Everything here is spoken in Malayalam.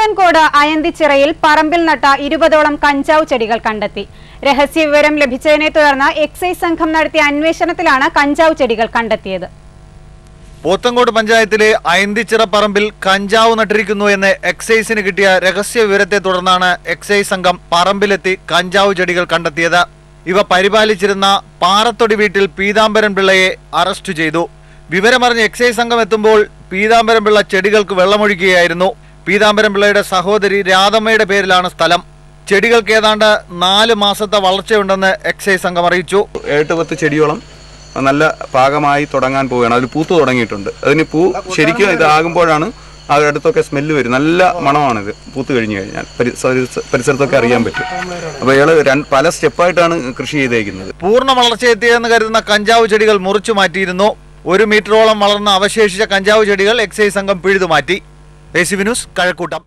പോത്തൻകോട് അയന്തിച്ചിറയിൽ പറമ്പിൽ നട്ട 20ഓളം കഞ്ചാവ് ചെടികൾ കണ്ടെത്തി. രഹസ്യവിവരം ലഭിച്ചതിനെ തുടർന്ന് എക്സൈസ് സംഘം നടത്തിയ അന്വേഷണത്തിലാണ് കഞ്ചാവ് ചെടികൾ കണ്ടെത്തിയത്. പോത്തൻകോട് പഞ്ചായത്തിലെ അയന്തിച്ചിറ പറമ്പിൽ കഞ്ചാവ് നട്ടിരിക്കുന്നു എന്ന് എക്സൈസിന് കിട്ടിയ രഹസ്യ വിവരത്തെ തുടർന്നാണ് എക്സൈസ് സംഘം പറമ്പിലെത്തി കഞ്ചാവ് ചെടികൾ കണ്ടെത്തിയത്. ഇവ പരിപാലിച്ചിരുന്ന പാറത്തൊടി വീട്ടിൽ പീതാംബരൻ പിള്ളയെ അറസ്റ്റ് ചെയ്തു. വിവരമറിഞ്ഞ് എക്സൈസ് സംഘം എത്തുമ്പോൾ പീതാംബരൻ പിള്ള ചെടികൾക്ക് വെള്ളമൊഴിക്കുകയായിരുന്നു. പീതാംബരൻ പിള്ളയുടെ സഹോദരി രാധമ്മയുടെ പേരിലാണ് സ്ഥലം. ചെടികൾക്ക് ഏതാണ്ട് 4 മാസത്തെ വളർച്ചയുണ്ടെന്ന് എക്സൈസ് സംഘം അറിയിച്ചു. 8-10 ചെടിയോളം നല്ല പാകമായി തുടങ്ങാൻ പോവുകയാണ്. അതിൽ പൂത്ത് തുടങ്ങിയിട്ടുണ്ട്. അതിന് പൂ ശരിക്കും ഇതാകുമ്പോഴാണ് അടുത്തൊക്കെ സ്മെല്ല് വരും. നല്ല മണമാണിത് പൂത്ത് കഴിഞ്ഞു കഴിഞ്ഞാൽ പരിസരത്തൊക്കെ അറിയാൻ പറ്റും. അപ്പോൾ ഇയാൾ പല സ്റ്റെപ്പായിട്ടാണ് കൃഷി ചെയ്തേക്കുന്നത്. പൂർണ്ണ വളർച്ചയെത്തിയെന്ന് കരുതുന്ന കഞ്ചാവ് ചെടികൾ മുറിച്ചു മാറ്റിയിരുന്നു. 1 മീറ്ററോളം വളർന്ന അവശേഷിച്ച കഞ്ചാവ് ചെടികൾ എക്സൈസ് സംഘം പിഴുതുമാറ്റി. എസിവി ന്യൂസ്, കഴക്കൂട്ടം.